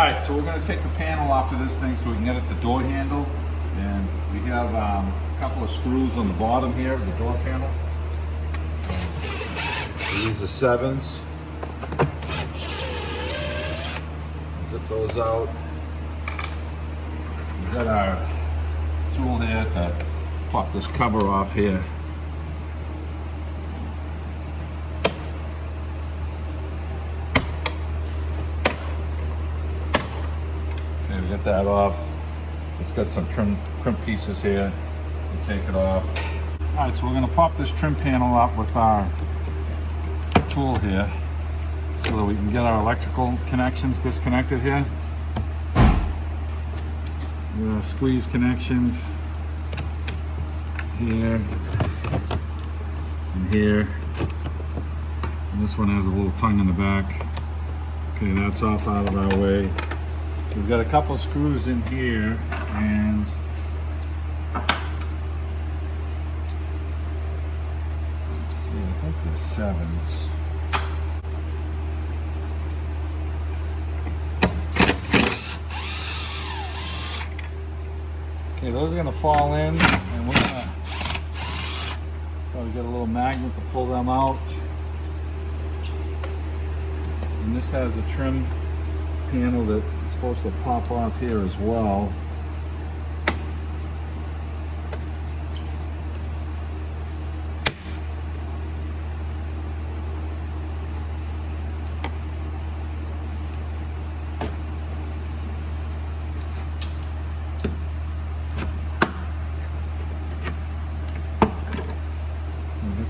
Alright, so we're going to take the panel off of this thing so we can get at the door handle. And we have a couple of screws on the bottom here of the door panel. These are 7s. Zip those out. We've got our tool here to pop this cover off here. Okay, we get that off. It's got some trim pieces here. We take it off. All right, so we're going to pop this trim panel up with our tool here so that we can get our electrical connections disconnected here. Squeeze connections here and here. And this one has a little tongue in the back. Okay, that's off out of our way. We've got a couple of screws in here and let's see, I think they're 7s. Okay, those are going to fall in, and we're going to probably get a little magnet to pull them out. And this has a trim panel that's supposed to pop off here as well.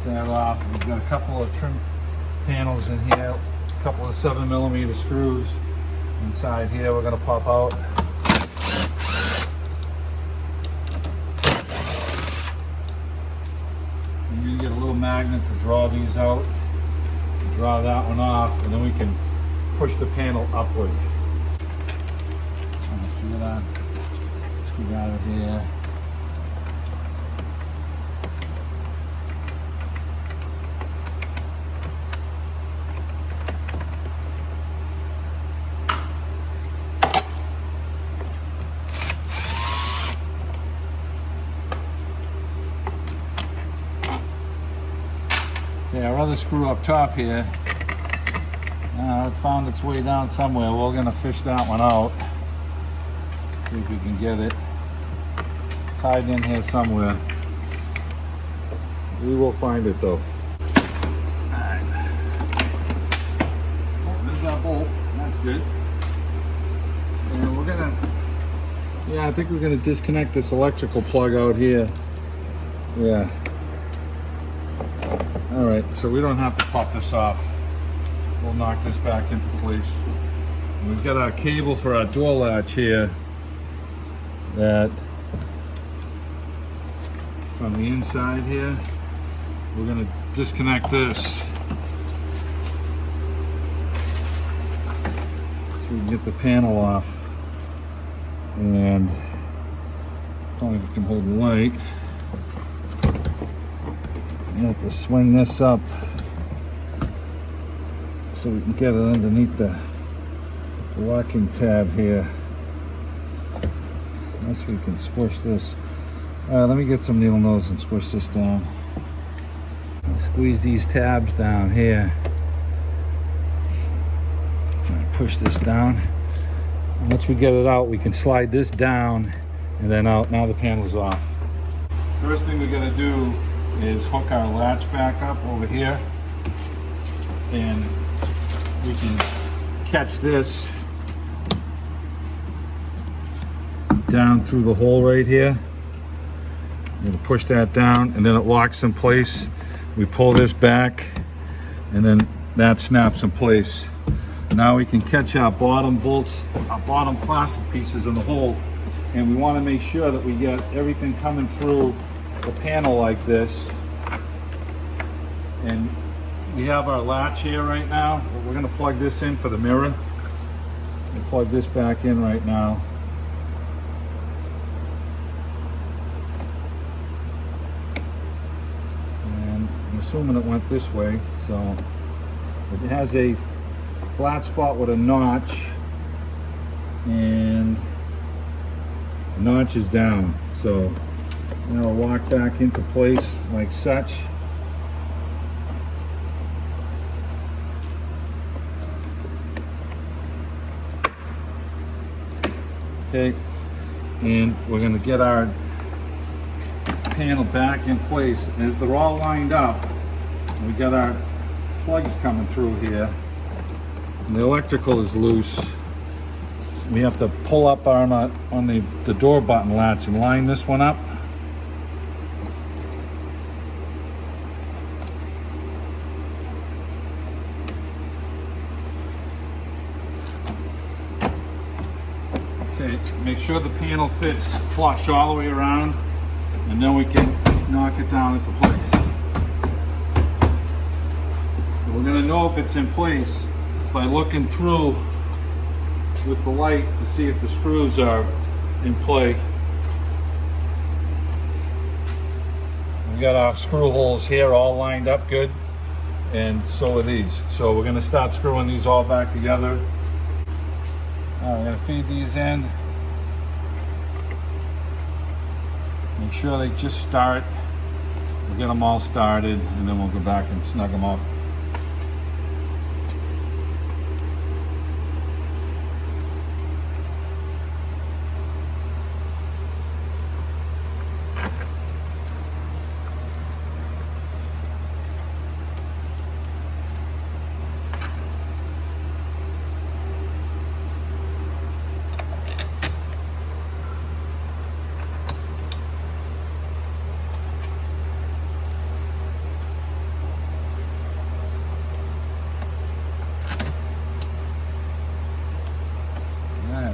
That off. We've got a couple of trim panels in here, a couple of 7mm screws inside here we're going to pop out. And you get a little magnet to draw these out, draw that one off, and then we can push the panel upward. See that? Screw out of here. Yeah, our other screw up top here, it found its way down somewhere. We're going to fish that one out. See if we can get it. It's hiding in here somewhere. We will find it though. Alright. Oh, there's our bolt. That's good. And we're going to, I think we're going to disconnect this electrical plug out here. Yeah. All right, so we don't have to pop this off. We'll knock this back into place. And we've got our cable for our door latch here that from the inside here, we're going to disconnect this so we can get the panel off. And it's only if we can hold the light. You have to swing this up so we can get it underneath the locking tab here. Unless we can squish this. Let me get some needle nose and squish this down. I'll squeeze these tabs down here. So I push this down. Once we get it out, we can slide this down and then out. Now the panel's off. First thing we got to do is hook our latch back up over here, and we can catch this down through the hole right here. We're going to push that down and then it locks in place. We pull this back and then that snaps in place. Now we can catch our bottom bolts, our bottom plastic pieces in the hole, and we want to make sure that we get everything coming through the panel like this. And we have our latch here right now. We're going to plug this in for the mirror. We'll plug this back in right now. And I'm assuming it went this way. So it has a flat spot with a notch and the notch is down. So now I'll lock back into place like such. Okay, and we're going to get our panel back in place. And they're all lined up. We got our plugs coming through here. And the electrical is loose. We have to pull up on the door button latch and line this one up. Okay, make sure the panel fits flush all the way around, and then we can knock it down into place. We're going to know if it's in place by looking through with the light to see if the screws are in play. We got our screw holes here all lined up good, and so are these. So we're going to start screwing these all back together. I'm going to feed these in. Make sure they just start. We'll get them all started, and then we'll go back and snug them up.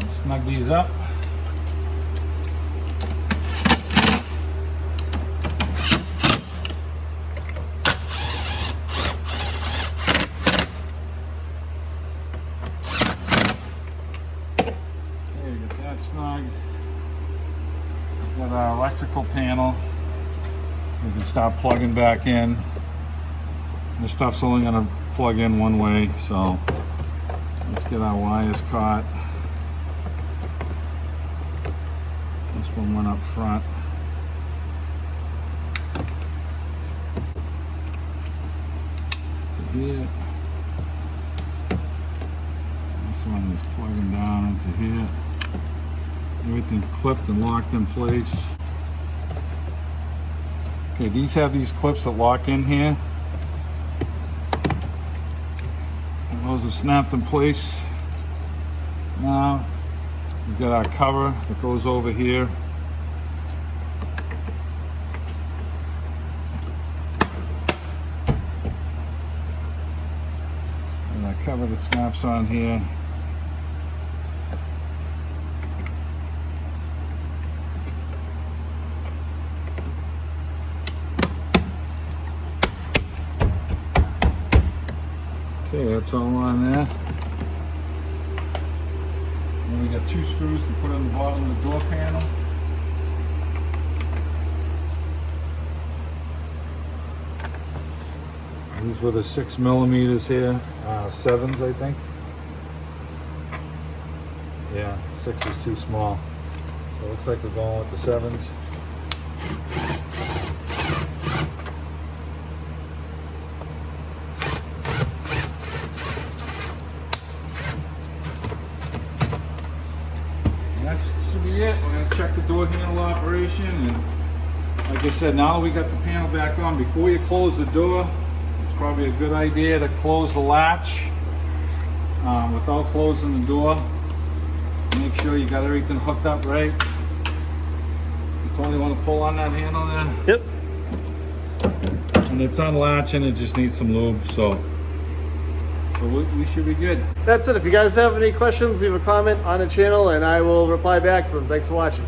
Snug these up. Okay, get that snug. Got our electrical panel. We can start plugging back in. This stuff's only going to plug in one way, so let's get our wires caught. This one went up front. To here. This one is plugging down into here. Everything clipped and locked in place. Okay, these have these clips that lock in here. And those are snapped in place. Now we've got our cover that goes over here. And our cover that snaps on here. Okay, that's all on there. And we got two screws to put on the bottom of the door panel. These were the 6mm here, 7s I think. Yeah, 6 is too small. So it looks like we're going with the 7s. That should be it. We're going to check the door handle operation, and like I said, now that we got the panel back on, before you close the door, it's probably a good idea to close the latch without closing the door. Make sure you got everything hooked up right. You totally want to pull on that handle there. Yep. And it's unlatching, it just needs some lube, so we should be good. That's it. If you guys have any questions, leave a comment on the channel and I will reply back to them. Thanks for watching.